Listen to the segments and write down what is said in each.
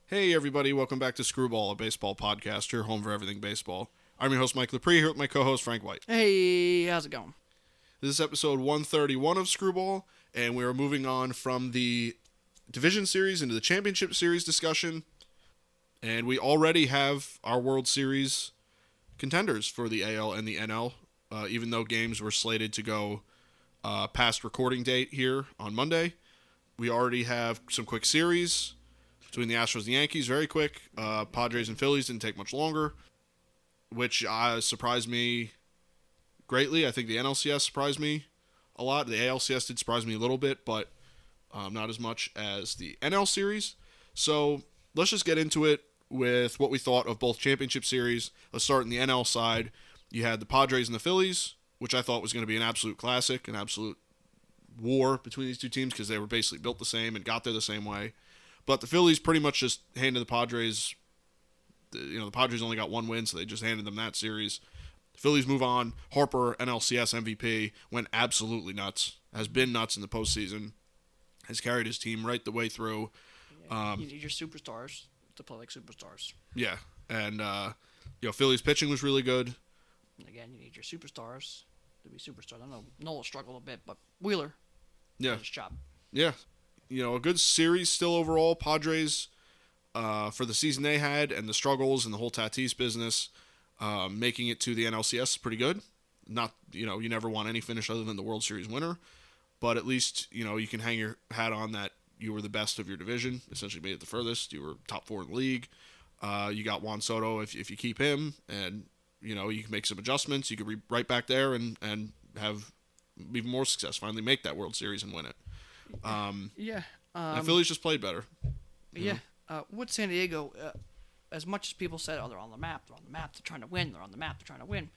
Hey everybody, welcome back to Screwball, a baseball podcast, your home for everything baseball. I'm your host Mike Lepre here with my co-host Frank White. Hey, how's it going? This is episode 131 of Screwball, and we are moving on from the Division Series into the Championship Series discussion. And we already have our World Series contenders for the AL and the NL, even though games were slated to go past recording date here on Monday. We already have some quick series between the Astros and the Yankees, very quick. Padres and Phillies didn't take much longer, which surprised me greatly. I think the NLCS surprised me a lot. The ALCS did surprise me a little bit, but not as much as the NL series. So let's just get into it with what we thought of both championship series. Let's start in the NL side. You had the Padres and the Phillies, which I thought was going to be an absolute classic, an absolute war between these two teams because they were basically built the same and got there the same way. But the Phillies pretty much just handed the Padres, the Padres only got one win, so they just handed them that series. The Phillies move on. Harper, NLCS MVP, went absolutely nuts. Has been nuts in the postseason. Has carried his team right the way through. You need your superstars to play like superstars. Yeah, and Phillies pitching was really good. And again, you need your superstars to be superstars. I know Nola struggled a bit, but Wheeler did his job. Yeah. A good series still overall. Padres, for the season they had and the struggles and the whole Tatis business, making it to the NLCS is pretty good. Not, you never want any finish other than the World Series winner, but at least, you can hang your hat on that you were the best of your division, essentially made it the furthest. You were top 4 in the league. You got Juan Soto if you keep him, and, you can make some adjustments. You could be right back there and have even more success, finally make that World Series and win it. And Phillies just played better. Yeah. With San Diego, as much as people said, they're on the map, they're trying to win, they're trying to win.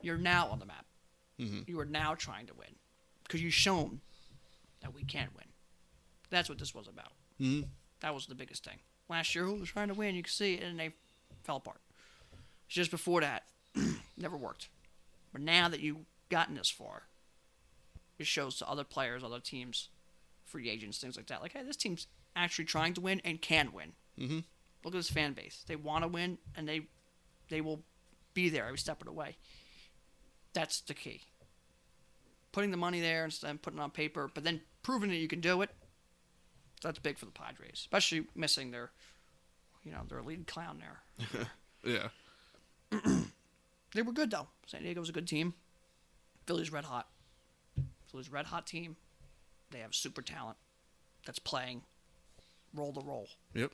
You're now on the map. Mm-hmm. You are now trying to win because you've shown that we can win. That's what this was about. Mm-hmm. That was the biggest thing. Last year, they're trying to win, you can see it, and they fell apart. Just before that, never worked. But now that you've gotten this far, it shows to other players, other teams, free agents, things like that. Like, hey, this team's actually trying to win and can win. Mm-hmm. Look at this fan base. They want to win, and they will be there every step of the way. That's the key. Putting the money there instead of putting it on paper, but then proving that you can do it. That's big for the Padres, especially missing their lead clown there. Yeah. They were good, though. San Diego's a good team. Philly's red hot. Philly's red hot team. They have super talent that's playing roll to roll. Yep.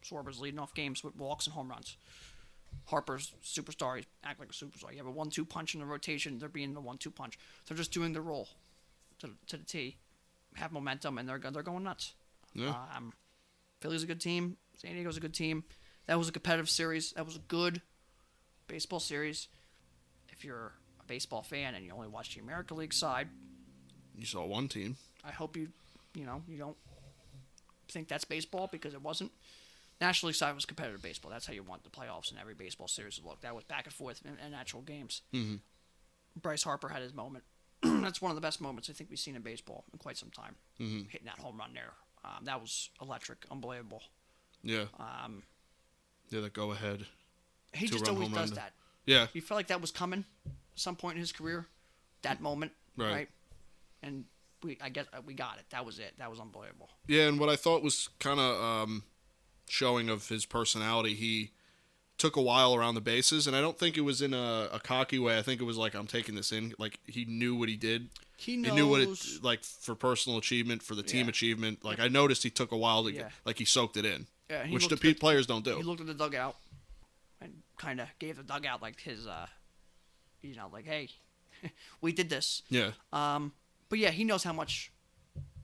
Schwarber's leading off games with walks and home runs. Harper's superstar. He's acting like a superstar. You have a 1-2 punch in the rotation. They're being the 1-2 punch. They're just doing the roll to the T. Have momentum, and they're going nuts. Yeah. Philly's a good team. San Diego's a good team. That was a competitive series. That was a good baseball series. If you're a baseball fan and you only watch the American League side, You saw one team. I hope you don't think that's baseball because it wasn't. National League side was competitive baseball. That's how you want the playoffs and every baseball series to look. That was back and forth in actual games. Mm-hmm. Bryce Harper had his moment. That's one of the best moments I think we've seen in baseball in quite some time. Mm-hmm. Hitting that home run there. That was electric, unbelievable. Yeah. That go ahead. He just always does that. Yeah. You felt like that was coming at some point in his career, that moment, right? And I guess we got it. That was it. That was unbelievable. Yeah, and what I thought was kind of showing of his personality, he took a while around the bases, and I don't think it was in a cocky way. I think it was like, I'm taking this in. Like, he knew what he did. He knew what it, like, for personal achievement, for the team achievement. Like, I noticed he took a while to get, like, he soaked it in, which the players don't do. He looked at the dugout and kind of gave the dugout, like, his, like, hey, we did this. Yeah. But yeah, he knows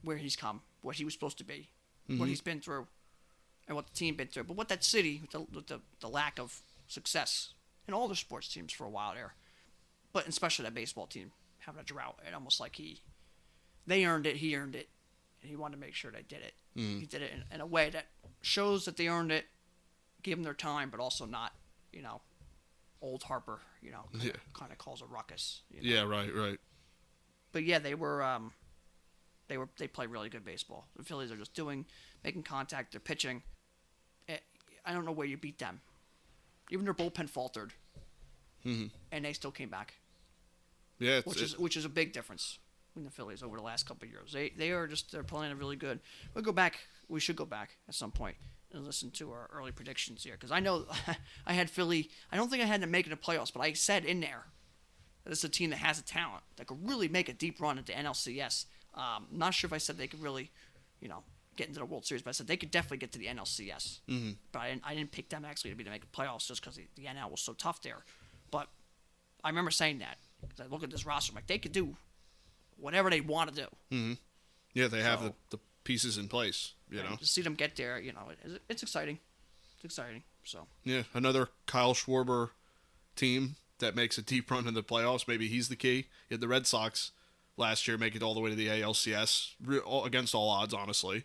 where he's come, what he was supposed to be, what he's been through, and what the team been through. But what that city, with the lack of success in all the sports teams for a while there, but especially that baseball team having a drought, and almost like they earned it, he earned it, and he wanted to make sure they did it. Mm. He did it in a way that shows that they earned it, gave them their time, but also not, old Harper, kind of calls a ruckus. Yeah, right. But yeah, they play really good baseball. The Phillies are just making contact. They're pitching. I don't know where you beat them. Even their bullpen faltered, and they still came back. Yeah, which is a big difference in the Phillies over the last couple of years. They're playing really good. We should go back at some point and listen to our early predictions here, because I know I had Philly. I don't think I had them making the playoffs, but I said in there that this is a team that has a talent that could really make a deep run into NLCS. Not sure if I said they could really, get into the World Series, but I said they could definitely get to the NLCS. Mm-hmm. But I didn't pick them actually to make the playoffs just because the NL was so tough there. But I remember saying that, because I look at this roster, I'm like, they could do whatever they want to do. Mm-hmm. Yeah, they have the pieces in place, To see them get there, it's exciting. It's exciting. So yeah, another Kyle Schwarber team that makes a deep run in the playoffs. Maybe he's the key. You had the Red Sox last year make it all the way to the ALCS against all odds, honestly.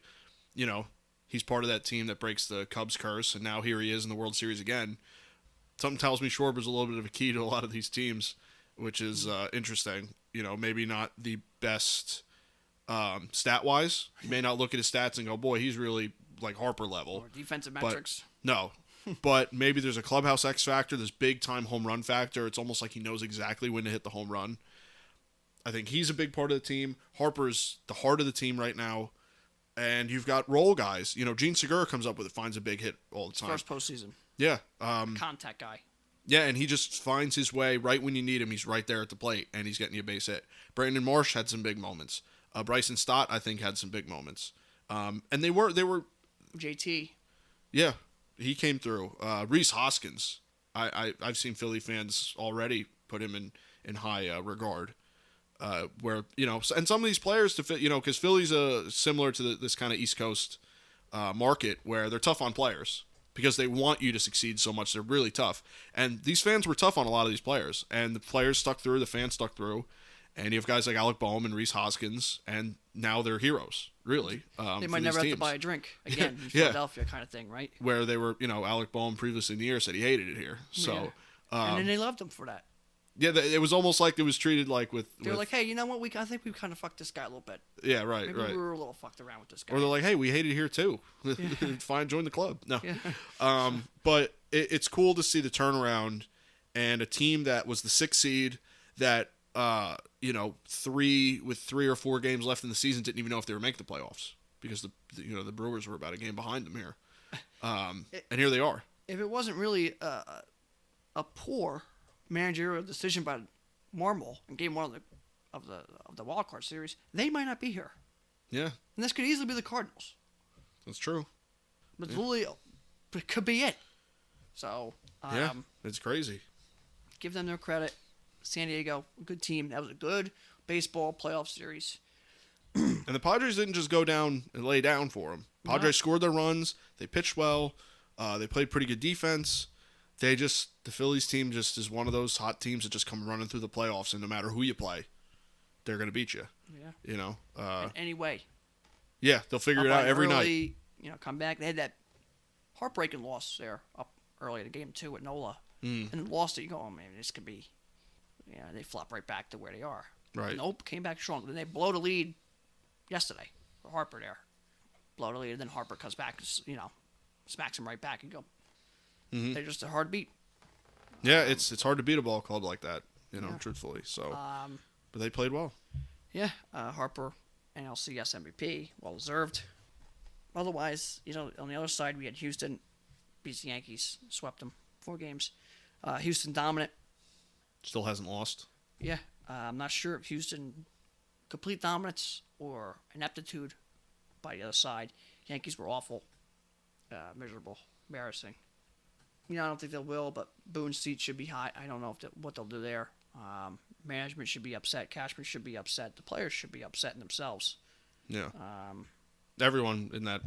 He's part of that team that breaks the Cubs curse, and now here he is in the World Series again. Something tells me Schwarber's a little bit of a key to a lot of these teams, which is interesting. Maybe not the best stat-wise. You may not look at his stats and go, boy, he's really like Harper level. Or defensive metrics. No. But maybe there's a clubhouse X factor, this big-time home run factor. It's almost like he knows exactly when to hit the home run. I think he's a big part of the team. Harper's the heart of the team right now. And you've got role guys. Gene Segura comes up with it, finds a big hit all the time. First postseason. Yeah. Contact guy. Yeah, and he just finds his way right when you need him. He's right there at the plate, and he's getting you a base hit. Brandon Marsh had some big moments. Bryson Stott, I think, had some big moments. And they were JT. Yeah, he came through. Rhys Hoskins, I've seen Philly fans already put him in high regard. Where and some of these players to fit, because Philly's similar to this kind of East Coast market where they're tough on players because they want you to succeed so much. They're really tough, and these fans were tough on a lot of these players, and the players stuck through, the fans stuck through, and you have guys like Alec Boehm and Rhys Hoskins, and now they're heroes, really. They might never have to buy a drink again in Philadelphia, kind of thing, right? Where they were, Alec Boehm previously in the year said he hated it here, so and then they loved him for that. Yeah, it was almost like it was treated like They're like, hey, you know what? I think we kind of fucked this guy a little bit. Yeah, right, Maybe right. we were a little fucked around with this guy. Or they're like, hey, we hated here too. Fine, join the club. No. Yeah. But it's cool to see the turnaround and a team that was the 6th seed that, 3 or 4 games left in the season didn't even know if they were making the playoffs because the Brewers were about a game behind them here. And here they are. If it wasn't really a poor managerial decision by Marmol in Game 1 of the wild card series, they might not be here. Yeah, and this could easily be the Cardinals. That's true. But it could be it. So it's crazy. Give them their credit. San Diego, good team. That was a good baseball playoff series. And the Padres didn't just go down and lay down for them. Padres scored their runs. They pitched well. They played pretty good defense. The Phillies team just is one of those hot teams that just come running through the playoffs, and no matter who you play, they're going to beat you. Yeah. In any way. Yeah, they'll figure it out every night. Come back. They had that heartbreaking loss there up early in Game 2 at NOLA. And lost it. You go, oh, man, this could be... Yeah, they flop right back to where they are. Right. Nope, came back strong. Then they blow the lead yesterday for Harper there. Blow the lead, and then Harper comes back, smacks him right back and go. Mm-hmm. They're just a hard beat. Yeah, it's hard to beat a ball club like that, truthfully. So, but they played well. Yeah, Harper, NLCS MVP, well deserved. Otherwise, on the other side, we had Houston beats the Yankees, swept them 4 games. Houston dominant. Still hasn't lost. Yeah, I'm not sure if Houston complete dominance or ineptitude by the other side. Yankees were awful, miserable, embarrassing. I don't think they will, but Boone's seat should be high. I don't know what they'll do there. Management should be upset. Cashman should be upset. The players should be upset in themselves. Yeah. Everyone in that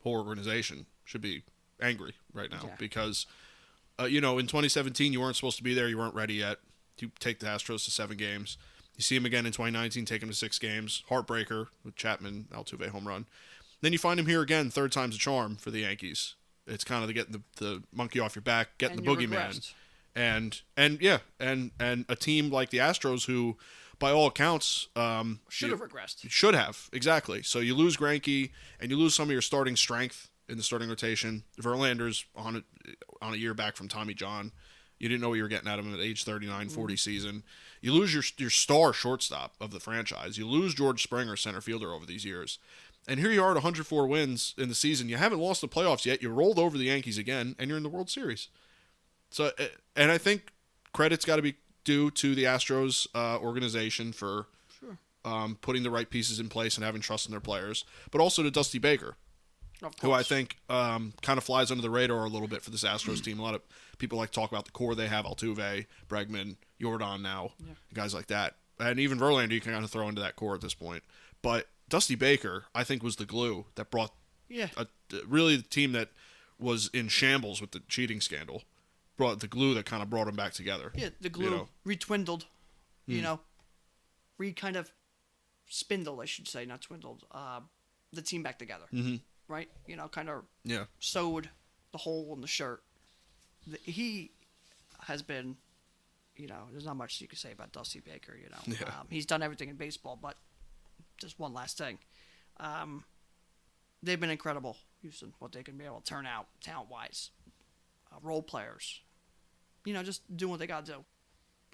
whole organization should be angry right now because, in 2017 you weren't supposed to be there. You weren't ready yet. You take the Astros to 7 games. You see him again in 2019, take him to 6 games. Heartbreaker with Chapman, Altuve home run. Then you find him here again, 3rd time's a charm for the Yankees. It's kind of to get the monkey off your back, getting the boogeyman. And a team like the Astros who, by all accounts... should have regressed. Should have, exactly. So you lose Greinke, and you lose some of your starting strength in the starting rotation. Verlander's on a year back from Tommy John. You didn't know what you were getting out of him at age 39, 40 season. You lose your star shortstop of the franchise. You lose George Springer, center fielder, over these years. And here you are at 104 wins in the season. You haven't lost the playoffs yet. You rolled over the Yankees again, and you're in the World Series. So, and I think credit's got to be due to the Astros organization for putting the right pieces in place and having trust in their players, but also to Dusty Baker, who I think kind of flies under the radar a little bit for this Astros team. A lot of people like to talk about the core they have: Altuve, Bregman, Jordan now, guys like that. And even Verlander you can kind of throw into that core at this point. But Dusty Baker, I think, was the glue that brought really the team that was in shambles with the cheating scandal, brought the glue that kind of brought them back together. Yeah, the glue retwindled, kind of spindled, I should say, not twindled, the team back together. Mm-hmm. Right? Kind of sewed the hole in the shirt. He has been, there's not much you can say about Dusty Baker, He's done everything in baseball, but just one last thing. They've been incredible, Houston, what they can be able to turn out talent-wise. Role players. Just doing what they got to do.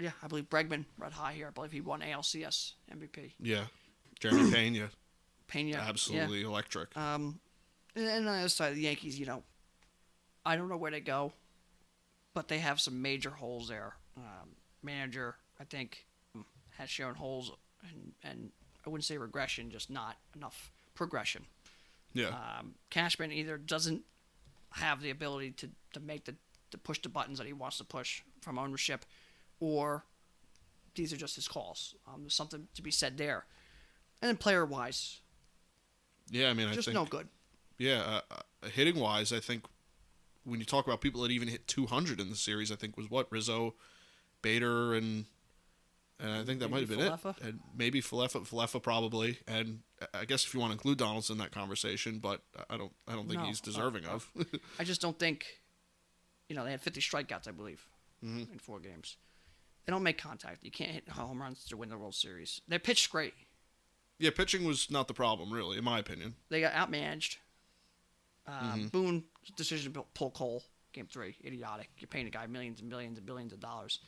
Yeah, I believe Bregman red high here. I believe he won ALCS MVP. Yeah. Jeremy Pena. Pena. Absolutely electric. And on the other side of the Yankees, I don't know where they go, but they have some major holes there. Manager, I think, has shown holes, and I wouldn't say regression, just not enough progression. Yeah. Cashman either doesn't have the ability to make to push the buttons that he wants to push from ownership, or these are just his calls. There's something to be said there. And then player-wise, I think just no good. Yeah, hitting-wise, I think when you talk about people that even hit 200 in the series, I think was Rizzo, Bader, and I think that might have been Falefa? it. And maybe Falefa probably. And I guess if you want to include Donaldson in that conversation, but I don't think he's deserving of. I just don't think, they had 50 strikeouts, I believe, in 4 games. They don't make contact. You can't hit home runs to win the World Series. They pitched great. Yeah, pitching was not the problem, really, in my opinion. They got outmanaged. Boone's decision to pull Cole, Game 3, idiotic. You're paying a guy millions and millions and billions of dollars.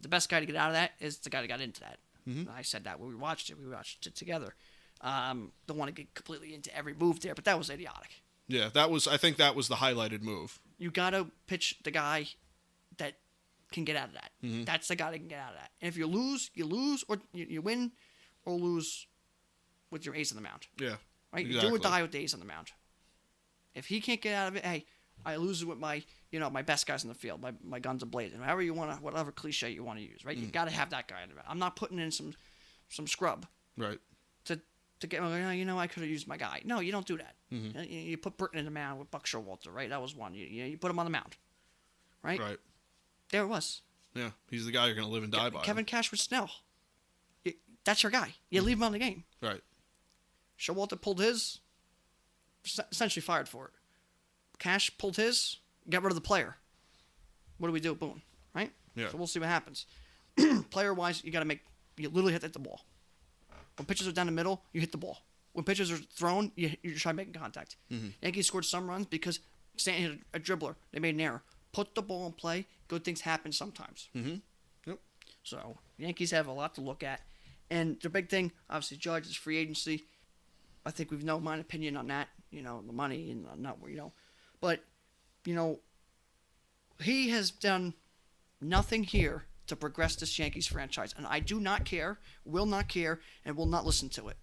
The best guy to get out of that is the guy that got into that. Mm-hmm. I said that when we watched it. We watched it together. Don't want to get completely into every move there, but that was idiotic. Yeah, I think that was the highlighted move. You got to pitch the guy that can get out of that. Mm-hmm. That's the guy that can get out of that. And if you lose, or you win or lose with your ace on the mound. Yeah. Right? Exactly. You do or die with the ace on the mound. If he can't get out of it, hey, I lose it with my best guys in the field, my guns ablazing, whatever cliche you want to use, right? You got to have that guy in the mound. I'm not putting in some scrub. Right. To get, I could have used my guy. No, you don't do that. Mm-hmm. You put Burton in the mound with Buck Showalter, right? That was one. You put him on the mound, right? Right. There it was. Yeah, he's the guy you're going to live and die by. Kevin Cash with Snell. That's your guy. You leave him on the game. Right. Showalter pulled his, essentially fired for it. Cash pulled his, got rid of the player. What do we do? Boom. Right? Yeah. So we'll see what happens. Player-wise, you literally have to hit the ball. When pitches are down the middle, you hit the ball. When pitches are thrown, you try making contact. Mm-hmm. Yankees scored some runs because Stanton hit a dribbler. They made an error. Put the ball in play. Good things happen sometimes. Mm-hmm. Yep. So Yankees have a lot to look at. And the big thing, obviously, Judge is free agency. I think we've known my opinion on that. The money and not where, But, he has done nothing here to progress this Yankees franchise. And I do not care, will not care, and will not listen to it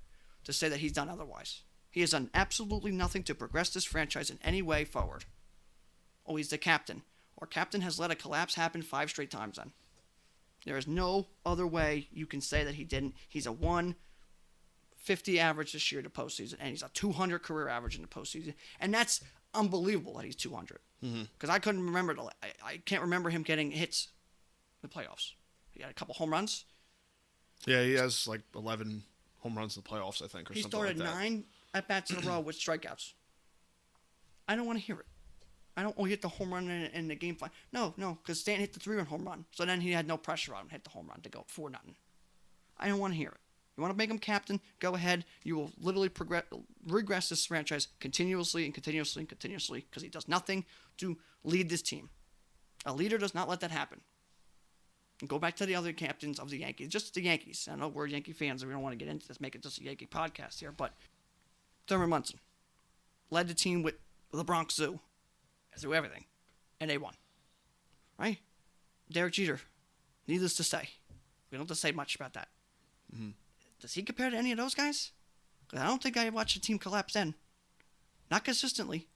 to say that he's done otherwise. He has done absolutely nothing to progress this franchise in any way forward. Oh, he's the captain. Our captain has let a collapse happen 5 straight times then. There is no other way you can say that he didn't. He's a 150 average this year in the postseason, and he's a 200 career average in the postseason. And that's unbelievable that he's 200. Because I couldn't remember, I can't remember him getting hits in the playoffs. He had a couple home runs. Yeah, he has like 11 home runs in the playoffs, I think, or he something like that. He started 9 at-bats in a row with strikeouts. I don't want to hear it. He hit the home run in the game 5. No, because Stanton hit the 3-run home run. So then he had no pressure on him to hit the home run to go 4-0. I don't want to hear it. You want to make him captain? Go ahead. You will literally regress this franchise continuously and continuously and continuously because he does nothing to lead this team. A leader does not let that happen. And go back to the other captains of the Yankees. Just the Yankees. I know we're Yankee fans and we don't want to get into this, make it just a Yankee podcast here, but Thurman Munson led the team with the Bronx Zoo through everything, and they won. Right? Derek Jeter, needless to say. We don't have to say much about that. Mm-hmm. Does he compare to any of those guys? Because I don't think I watched a team collapse then. Not consistently.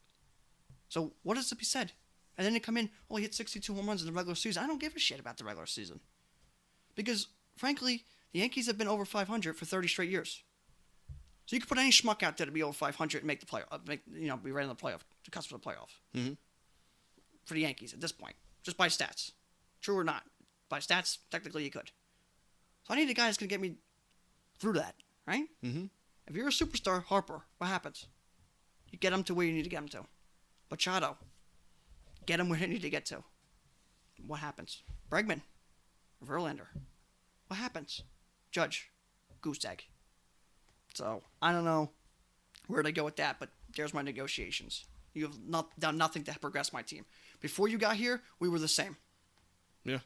So what is to be said? And then they come in, he hit 62 home runs in the regular season. I don't give a shit about the regular season. Because, frankly, the Yankees have been over 500 for 30 straight years. So you can put any schmuck out there to be over 500 and make the playoff, be right in the playoff, the cusp of the playoff. Mm-hmm. For the Yankees at this point. Just by stats. True or not. By stats, technically you could. So I need a guy that's going to get me through that, right? Mm-hmm. If you're a superstar, Harper, what happens? You get him to where you need to get him to. Machado, get him where you need to get to. What happens? Bregman, Verlander, what happens? Judge, goose egg. So I don't know where to go with that, but there's my negotiations. You have done nothing to progress my team. Before you got here, we were the same. Yeah.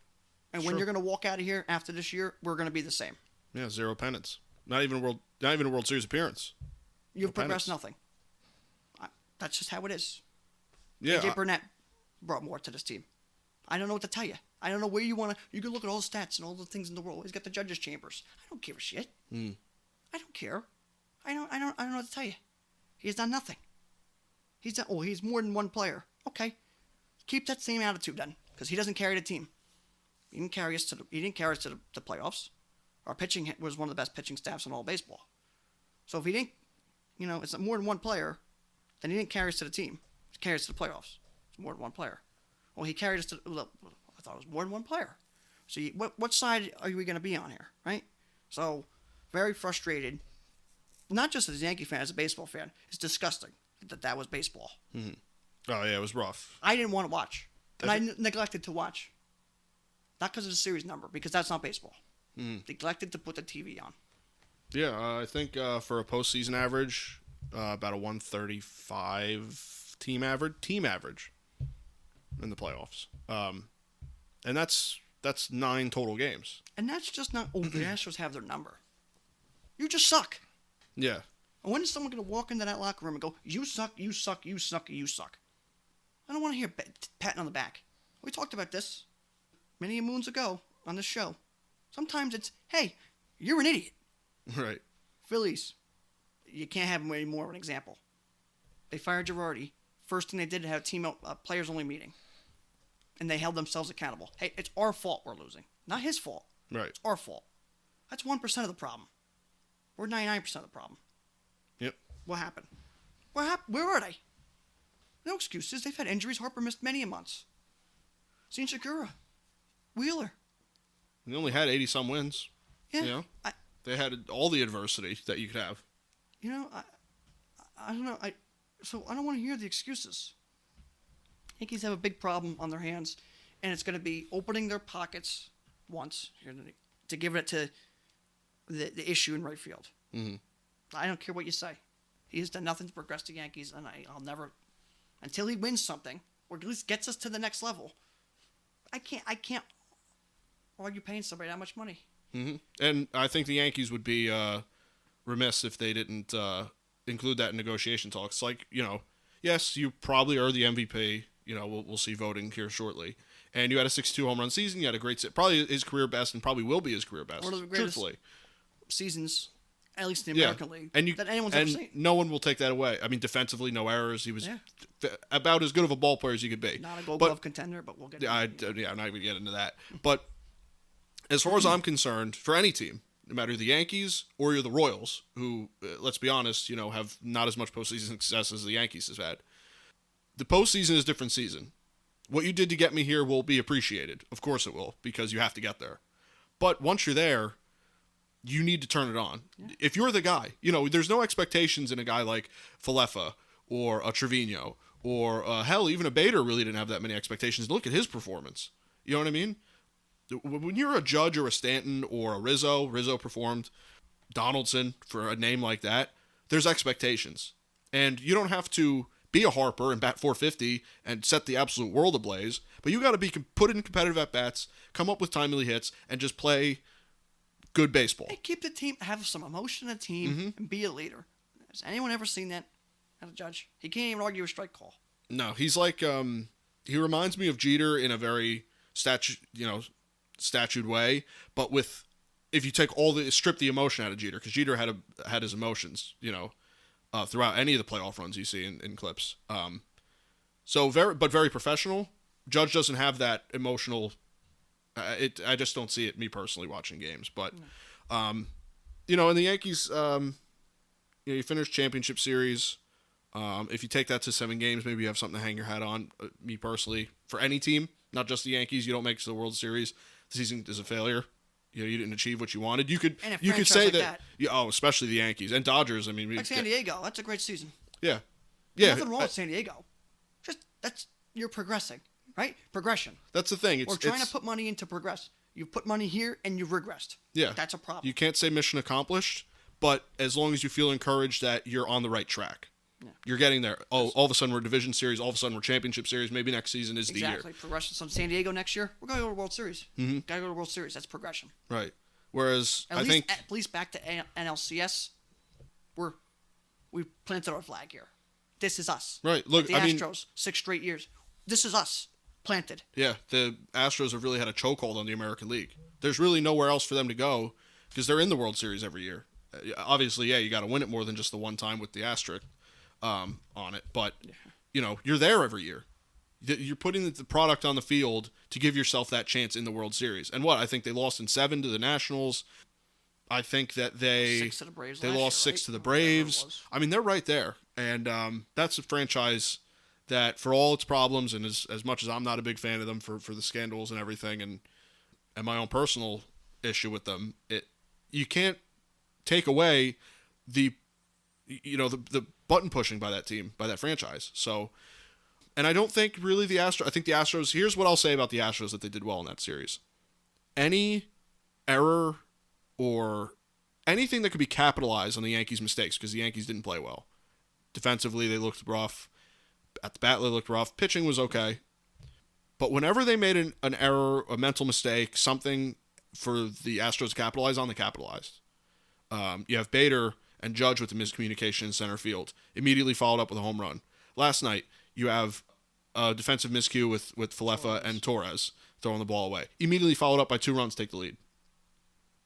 And when you're going to walk out of here after this year, we're going to be the same. Yeah, 0 pennants. Not even a World Series appearance. You've progressed nothing. That's just how it is. Yeah. AJ Burnett brought more to this team. I don't know what to tell you. I don't know where you want to. You can look at all the stats and all the things in the world. He's got the judges' chambers. I don't give a shit. I don't care. I don't know what to tell you. He has done nothing. He's more than one player. Okay, keep that same attitude then, because he doesn't carry the team. He didn't carry us to the playoffs. Our pitching was one of the best pitching staffs in all baseball. So if he didn't, it's more than one player, then he didn't carry us to the team. He carried us to the playoffs. It's more than one player. Well, he carried us to. I thought it was more than one player. So what side are we going to be on here, right? So very frustrated. Not just as a Yankee fan, as a baseball fan. It's disgusting that was baseball. Mm-hmm. Oh yeah, it was rough. I didn't want to watch, and I neglected to watch. Not because of the series number, because that's not baseball. Neglected to put the TV on. Yeah, I think for a postseason average, about a 135 team average in the playoffs, and that's 9 total games. And that's just not. The Astros have their number. You just suck. Yeah. And when is someone going to walk into that locker room and go, "You suck, you suck, you suck, you suck"? I don't want to hear patting on the back. We talked about this many moons ago on this show. Sometimes it's, "Hey, you're an idiot." Right. Phillies, you can't have them anymore of an example. They fired Girardi. First thing they did to have a players-only meeting. And they held themselves accountable. Hey, it's our fault we're losing. Not his fault. Right. It's our fault. That's 1% of the problem. We're 99% of the problem. Yep. What happened? Where are they? No excuses. They've had injuries. Harper missed many months. Seen Segura. Wheeler. They only had 80-some wins. Yeah. They had all the adversity that you could have. I don't know. So I don't want to hear the excuses. Yankees have a big problem on their hands, and it's going to be opening their pockets once to give it to the issue in right field. Mm-hmm. I don't care what you say. He has done nothing to progress the Yankees, and I'll never, until he wins something, or at least gets us to the next level. I can't argue paying somebody that much money. Mm-hmm. And I think the Yankees would be remiss if they didn't include that in negotiation talks. Like, yes, you probably are the MVP. We'll see voting here shortly. And you had a 62 home run season. You had a great, probably his career best, and probably will be his career best. One of the greatest truthfully. Seasons, at least in the American League, that anyone's ever seen. No one will take that away. I mean, defensively, no errors. He was about as good of a ball player as you could be. Not a Gold Glove contender, but we'll get into that. I'm not even get into that. But as far as I'm concerned, for any team, no matter the Yankees or you're the Royals, who, let's be honest, have not as much postseason success as the Yankees has had, the postseason is a different season. What you did to get me here will be appreciated. Of course it will, because you have to get there. But once you're there, you need to turn it on. Yeah. If you're the guy, there's no expectations in a guy like Falefa or a Trevino or hell, even a Bader really didn't have that many expectations. Look at his performance. You know what I mean? When you're a Judge or a Stanton or a Rizzo performed, Donaldson, for a name like that, there's expectations. And you don't have to be a Harper and bat 450 and set the absolute world ablaze, but you got to be put in competitive at-bats, come up with timely hits, and just play good baseball. And keep the team, have some emotion in the team, and be a leader. Has anyone ever seen that as a judge? He can't even argue a strike call. No, he's like, he reminds me of Jeter in a very statued way, but with, if you take strip the emotion out of Jeter, because Jeter had his emotions, throughout any of the playoff runs you see in clips. So very professional. Judge doesn't have that emotional. I just don't see it, me personally, watching games. But, in the Yankees, you finished championship series. If you take that to 7 games, maybe you have something to hang your hat on. Me personally, for any team, not just the Yankees, you don't make it to the World Series, the season is a failure. You didn't achieve what you wanted. You could say like that. Especially the Yankees and Dodgers. I mean, like San Diego, that's a great season. Yeah. Nothing wrong with San Diego. You're progressing, right? Progression. That's the thing. We're trying to put money into progress. You put money here and you've regressed. Yeah. That's a problem. You can't say mission accomplished, but as long as you feel encouraged that you're on the right track. Yeah. You're getting there. Oh, all of a sudden we're Division Series. All of a sudden we're Championship Series. Maybe next season is the year. Exactly. Progression. So San Diego next year, we're going to go to the World Series. Mm-hmm. Got to go to the World Series. That's progression. Right. Whereas at least back to NLCS, we planted our flag here. This is us. Right. Look, like the Astros, 6 straight years. This is us. Planted. Yeah. The Astros have really had a chokehold on the American League. There's really nowhere else for them to go because they're in the World Series every year. Obviously, you got to win it more than just the one time with the asterisk on it. But, you're there every year. You're putting the product on the field to give yourself that chance in the World Series. And I think they lost in 7 to the Nationals. I think that 6 to the Braves they lost 6 to the Braves. I mean, they're right there. And that's a franchise that, for all its problems, and as much as I'm not a big fan of them for the scandals and everything, and my own personal issue with them, you can't take away the button pushing by that team, by that franchise. So, and I don't think really I think the Astros, here's what I'll say about the Astros that they did well in that series. Any error or anything that could be capitalized on the Yankees' mistakes, because the Yankees didn't play well. Defensively, they looked rough. At the bat, they looked rough. Pitching was okay. But whenever they made an error, a mental mistake, something for the Astros to capitalize on, they capitalized. You have Bader and Judge with the miscommunication in center field. Immediately followed up with a home run. Last night, you have a defensive miscue with Falefa and Torres throwing the ball away. Immediately followed up by 2 runs, take the lead.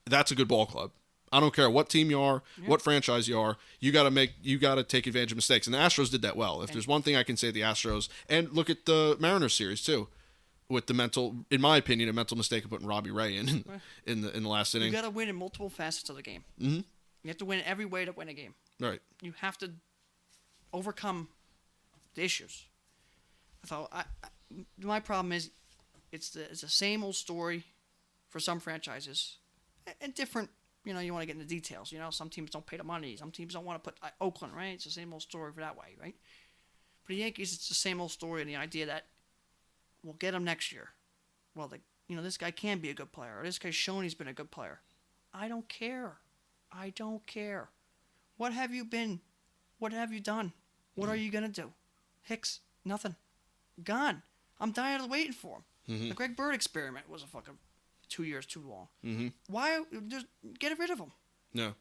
That's a good ball club. I don't care what team you are, what franchise you are. You got to take advantage of mistakes. And the Astros did that well. If there's one thing I can say the Astros, and look at the Mariners series too, with the in my opinion, a mental mistake of putting Robbie Ray in the last inning. You got to win in multiple facets of the game. Mm-hmm. You have to win every way to win a game. Right. You have to overcome the issues. My problem is it's the same old story for some franchises, and different. You want to get into details. Some teams don't pay the money. Some teams don't want to put Oakland, right? It's the same old story for that way, right? For the Yankees, it's the same old story, and the idea that we'll get him next year. Well, this guy can be a good player, or this guy's shown he's been a good player. I don't care. What have you been? What have you done? What are you going to do? Hicks, nothing. Gone. I'm tired of waiting for him. Mm-hmm. The Greg Bird experiment was a fucking 2 years too long. Mm-hmm. Why? Just get rid of him. No.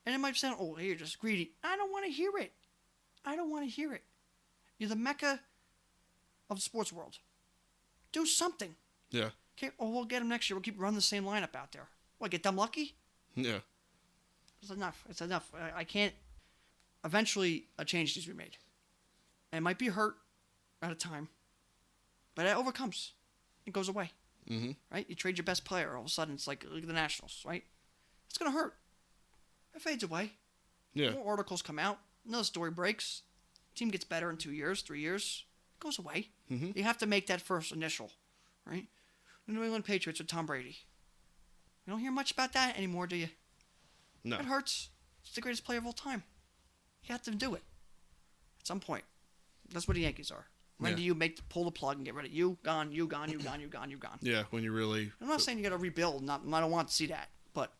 And it might sound, you're just greedy. I don't want to hear it. You're the mecca of the sports world. Do something. Yeah. Okay. We'll get him next year. We'll keep running the same lineup out there. What? Get them lucky? Yeah. It's enough. I can't. Eventually, a change needs to be made. And it might be hurt at a time, but it overcomes. It goes away. Mm-hmm. Right? You trade your best player. All of a sudden, it's like, look at the Nationals, right? It's going to hurt. It fades away. Yeah. More articles come out. Another story breaks. Team gets better in 2 years, 3 years. It goes away. Mm-hmm. You have to make that first initial, right? The New England Patriots with Tom Brady. You don't hear much about that anymore, do you? No. It hurts. It's the greatest player of all time. You have to do it at some point. That's what the Yankees are. When do you pull the plug and get rid of you? Gone, you gone. Yeah, when you really... I'm not saying you got to rebuild. I don't want to see that. But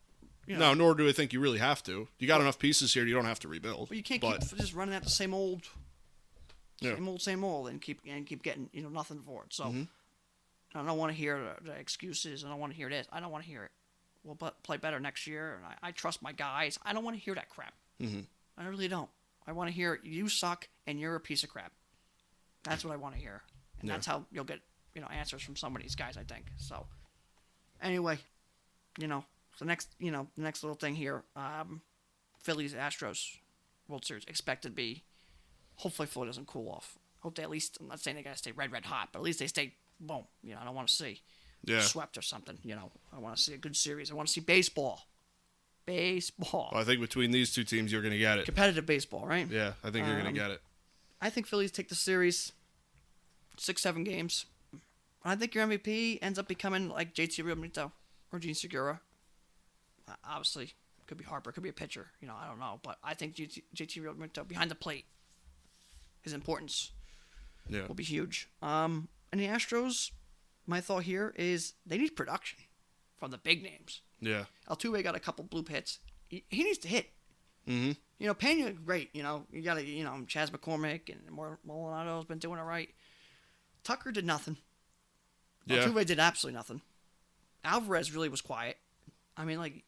You No, know, nor do I think you really have to. You got enough pieces here. You don't have to rebuild. but you can't keep just running at the same old, same old, and keep getting nothing for it. So I don't want to hear the excuses. I don't want to hear this. I don't want to hear it. We'll play better next year, and I trust my guys. I don't want to hear that crap. I really don't. I want to hear you suck and you're a piece of crap. That's what I want to hear, and that's how you'll get answers from some of these guys. I think so. Anyway, the next little thing here, Phillies Astros World Series expected to be. Hopefully, Philly doesn't cool off. Hope they at least. I'm not saying they gotta stay red hot, but at least they stay boom. I don't want to see swept or something. I want to see a good series. I want to see baseball. Baseball. Well, I think between these two teams, you're going to get it. Competitive baseball, right? Yeah, I think you're going to get it. I think Phillies take the series 6-7 games. I think your MVP ends up becoming like JT Realmuto or Gene Segura. Obviously, could be Harper, could be a pitcher. I don't know. But I think JT Realmuto behind the plate, his importance will be huge. And the Astros, my thought here is they need production from the big names. Yeah. Altuve got a couple bloop hits. He needs to hit. Mm-hmm. Pena, great. You got Chas McCormick and Molinado's been doing it right. Tucker did nothing. Yeah. Altuve did absolutely nothing. Alvarez really was quiet. I mean,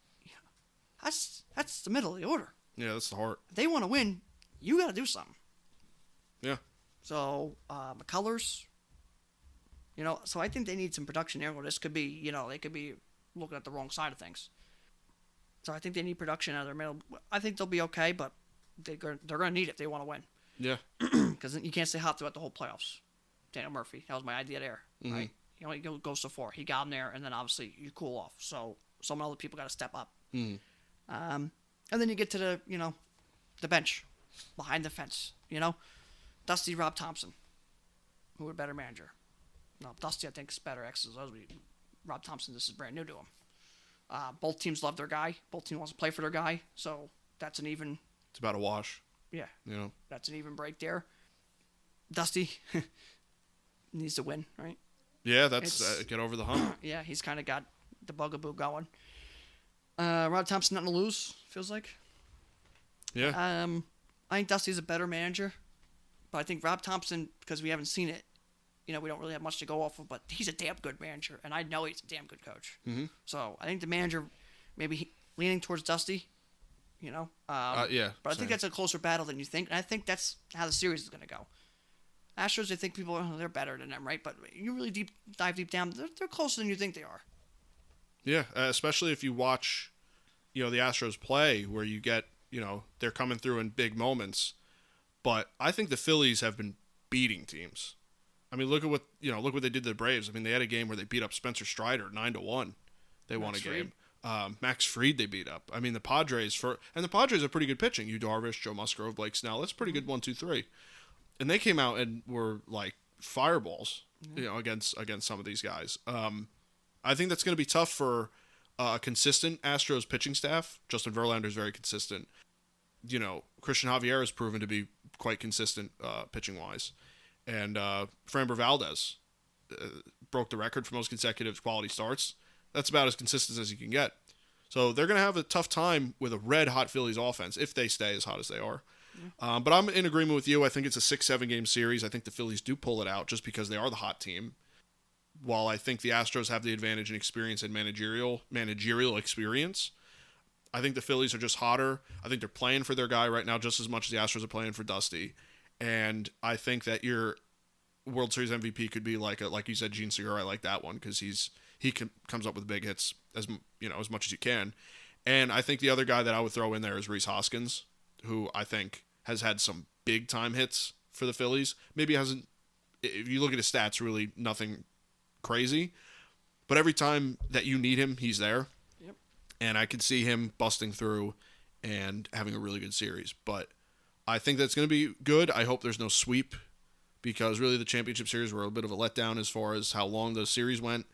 that's the middle of the order. Yeah, that's the heart. If they want to win, you got to do something. Yeah. So, McCullers, so I think they need some production there. Well, this could be, they could be looking at the wrong side of things. So I think they need production out of their middle. I think they'll be okay, but they're going to need it if they want to win. Yeah. Because you can't stay hot throughout the whole playoffs. Daniel Murphy, that was my idea there, right? He only goes so far. He got him there, and then obviously you cool off. So some other people got to step up. And then you get to the bench, behind the fence. Dusty, Rob Thompson, who are better manager. No, Dusty I think is better. Rob Thompson, this is brand new to him. Both teams love their guy. Both teams want to play for their guy. So that's an even. It's about a wash. Yeah. That's an even break there. Dusty needs to win, right? Yeah, that's get over the hump. Yeah, he's kind of got the bugaboo going. Rob Thompson nothing to lose, feels like. Yeah. I think Dusty's a better manager, but I think Rob Thompson, because we haven't seen it, we don't really have much to go off of, but he's a damn good manager, and I know he's a damn good coach. So I think the manager, maybe leaning towards Dusty, Yeah. But I think that's a closer battle than you think, and I think that's how the series is going to go. Astros, I think people they're better than them, right? But you really dive deep down, they're closer than you think they are. Yeah, especially if you watch, the Astros play, where you get, they're coming through in big moments. But I think the Phillies have been beating teams. I mean, look at what they did to the Braves. I mean, they had a game where they beat up Spencer Strider 9-1. They won a game. Max Fried they beat up. I mean, the Padres are pretty good pitching. Yu Darvish, Joe Musgrove, Blake Snell. That's pretty good 1-2-3. And they came out and were like fireballs, against some of these guys. I think that's going to be tough for a consistent Astros pitching staff. Justin Verlander is very consistent. Christian Javier has proven to be quite consistent pitching wise, and Framber Valdez broke the record for most consecutive quality starts. That's about as consistent as you can get. So they're going to have a tough time with a red-hot Phillies offense if they stay as hot as they are. But I'm in agreement with you. I think it's a 6-7 game series. I think the Phillies do pull it out just because they are the hot team. While I think the Astros have the advantage in experience and managerial experience, I think the Phillies are just hotter. I think they're playing for their guy right now just as much as the Astros are playing for Dusty. And I think that your World Series MVP could be like you said, Gene Segura. I like that one because he comes up with big hits as much as you can. And I think the other guy that I would throw in there is Rhys Hoskins, who I think has had some big time hits for the Phillies. Maybe hasn't. If you look at his stats, really nothing crazy, but every time that you need him, he's there. Yep. And I could see him busting through and having a really good series. But I think that's going to be good. I hope there's no sweep because really the championship series were a bit of a letdown as far as how long the series went.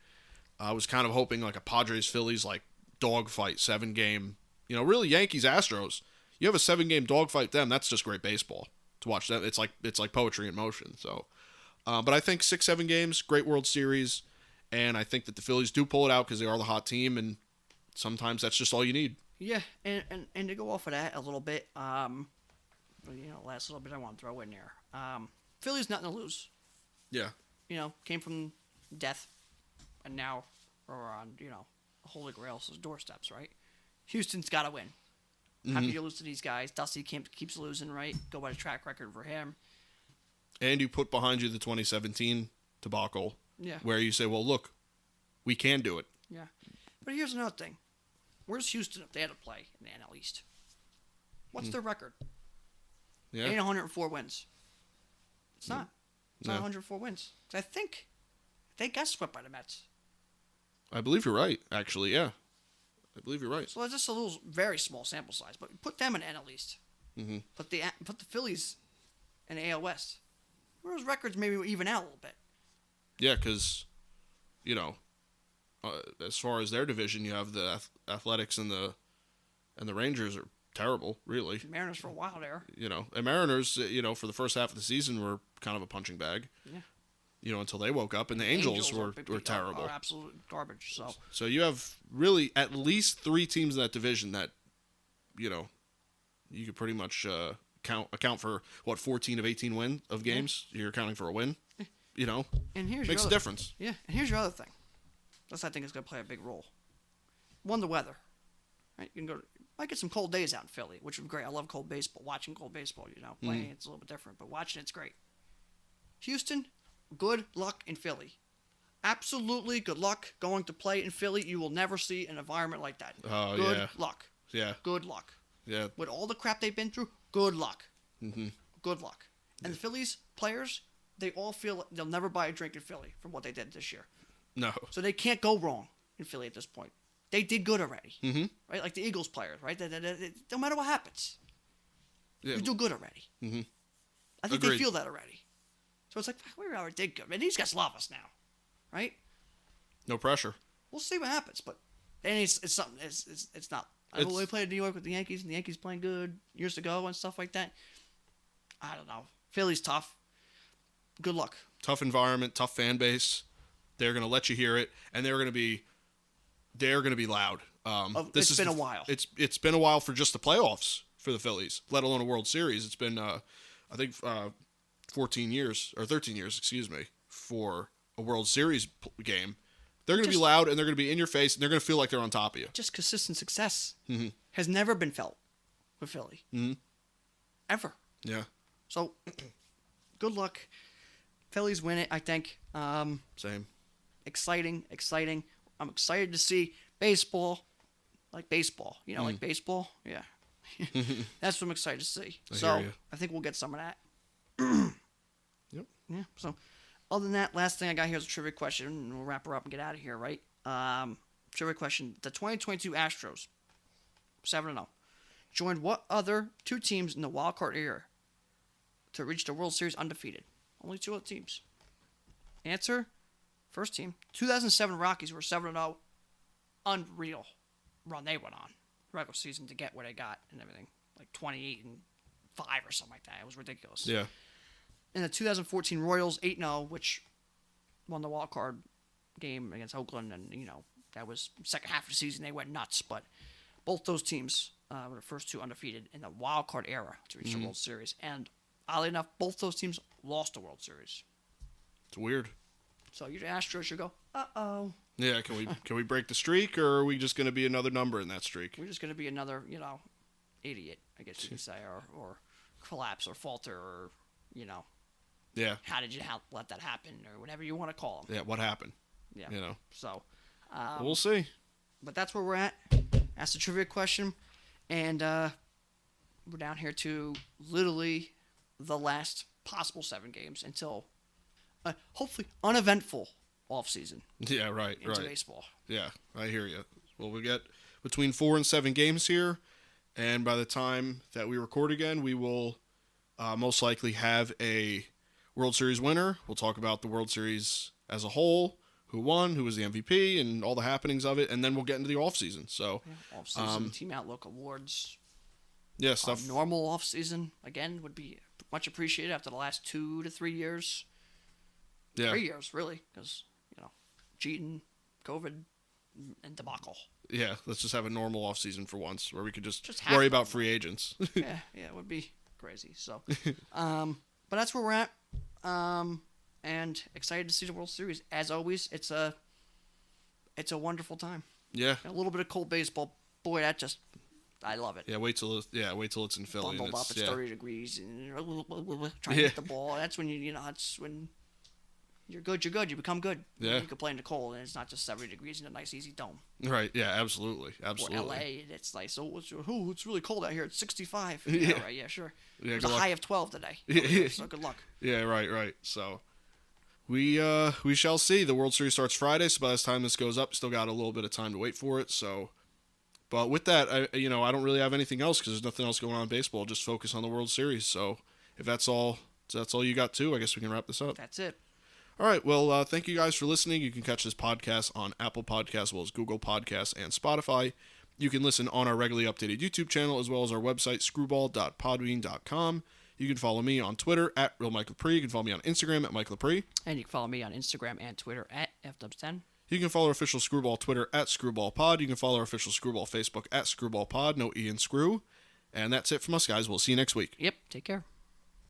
I was kind of hoping like a Padres-Phillies like dogfight 7-game. Really Yankees Astros. You have a 7-game dogfight them. That's just great baseball to watch them. It's like poetry in motion. So. But I think 6-7 games, great World Series, and I think that the Phillies do pull it out because they are the hot team, and sometimes that's just all you need. Yeah, and to go off of that a little bit, last little bit I want to throw in there. Philly's nothing to lose. Yeah. Came from death, and now we're on, Holy Grail's doorsteps, right? Houston's got to win. Happy to lose to these guys. Dusty keeps losing, right? Go by the track record for him. And you put behind you the 2017 debacle, where you say, well, look, we can do it. Yeah. But here's another thing. Where's Houston if they had to play in the NL East? What's their record? Yeah. It ain't 104 wins. It's not. It's not 104 wins. 'Cause I think they got swept by the Mets. I believe you're right, actually, yeah. I believe you're right. So it's just a little, very small sample size. But put them in NL East. Mm-hmm. Put the Phillies in the AL West. Where those records maybe even out a little bit. Yeah, because, as far as their division, you have the Athletics and the Rangers are terrible, really. The Mariners for a while there. And Mariners, for the first half of the season were kind of a punching bag. Yeah. Until they woke up, and the Angels were terrible. Are absolute garbage. So you have really at least 3 teams in that division that, you could pretty much account for 14 of 18 win of games. Yeah. You're accounting for a win. And here's makes a difference. Yeah, and here's your other thing. This I think is going to play a big role. One, the weather. Right, you can might get some cold days out in Philly, which would be great. I love cold baseball. Watching cold baseball, playing it's a little bit different, but watching it's great. Houston, good luck in Philly. Absolutely good luck going to play in Philly. You will never see an environment like that. Oh, good yeah. luck. Yeah. Good luck. Yeah. With all the crap they've been through, good luck. Mm-hmm. Good luck. And the Phillies players, they all feel they'll never buy a drink in Philly from what they did this year. No. So they can't go wrong in Philly at this point. They did good already. Mm-hmm. Right? Like the Eagles players, right? No matter what happens, you do good already. Mm-hmm. I think Agreed. they feel that already. So it's like, we already did good. Man, these guys love us now. Right? No pressure. We'll see what happens, but it's something. It's not. I know we played in New York with the Yankees, and the Yankees playing good years ago and stuff like that. I don't know. Philly's tough. Good luck. Tough environment, tough fan base. They're going to let you hear it, and they're going to be loud. It's been a while. It's been a while for just the playoffs for the Phillies, let alone a World Series. It's been I think 14 years or 13 years, excuse me, for a World Series game. They're going to be loud, and they're going to be in your face, and they're going to feel like they're on top of you. Just consistent success has never been felt with Philly. Mm-hmm. Ever. Yeah. So, good luck. Phillies win it, I think. Same. Exciting. I'm excited to see baseball. Like baseball. Like baseball? Yeah. That's what I'm excited to see. I think we'll get some of that. Yep. Yeah. So, other than that, last thing I got here is a trivia question, and we'll wrap her up and get out of here, right? Trivia question. The 2022 Astros, 7-0, joined what other 2 teams in the wild card era to reach the World Series undefeated? Only 2 other teams. Answer, first team, 2007 Rockies were 7-0. Unreal run they went on. Regular season to get where they got and everything. Like 28-5 or something like that. It was ridiculous. Yeah. And the 2014 Royals 8-0, which won the wild card game against Oakland, and that was second half of the season they went nuts. But both those teams were the first 2 undefeated in the wild card era to reach the World Series. And oddly enough, both those teams lost the World Series. It's weird. So your Astros should go, uh-oh. Yeah, can we break the streak, or are we just going to be another number in that streak? We're just going to be another, idiot, I guess you could say, or collapse or falter or, Yeah. how did you let that happen or whatever you want to call them. Yeah, what happened? Yeah. So. We'll see. But that's where we're at. That's the trivia question. And we're down here to literally the last possible 7 games until hopefully uneventful offseason. Yeah, right. Into baseball. Yeah, I hear you. Well, we get between 4 and 7 games here. And by the time that we record again, we will most likely have a World Series winner. We'll talk about the World Series as a whole, who won, who was the MVP, and all the happenings of it, and then we'll get into the offseason. So, offseason, team outlook awards. Yeah, stuff. Normal offseason, again, would be much appreciated after the last 2 to 3 years. Yeah. 3 years, really, because, cheating, COVID, and debacle. Yeah, let's just have a normal off season for once, where we could just have worry one. about free agents. Yeah, it would be crazy. So, but that's where we're at. And excited to see the World Series. As always, it's a wonderful time. Yeah. A little bit of cold baseball, boy, I love it. Yeah, wait till it's in Philly. Bundled up, it's 30 degrees, and trying to hit the ball. That's when that's when you're good. You're good. You become good. Yeah. You can play in the cold, and it's not just 70 degrees in a nice, easy dome. Right. Yeah. Absolutely. Or LA, and it's like, it's really cold out here. It's 65. Yeah. Yeah, right. Yeah, sure. Yeah, There's a high of 12 today. So good luck. Yeah. Right. So. We shall see. The World Series starts Friday, so by the time this goes up, still got a little bit of time to wait for it. So, but with that, I don't really have anything else because there's nothing else going on in baseball. Just focus on the World Series. So, if that's all you got too, I guess we can wrap this up. That's it. All right. Well, thank you guys for listening. You can catch this podcast on Apple Podcasts, as well as Google Podcasts and Spotify. You can listen on our regularly updated YouTube channel, as well as our website, screwball.podbean.com. You can follow me on Twitter at RealMikeLepre. You can follow me on Instagram at Mike Lepre. And you can follow me on Instagram and Twitter at FW10. You can follow our official Screwball Twitter at ScrewballPod. You can follow our official Screwball Facebook at ScrewballPod. No E in Screw. And that's it from us, guys. We'll see you next week. Yep. Take care.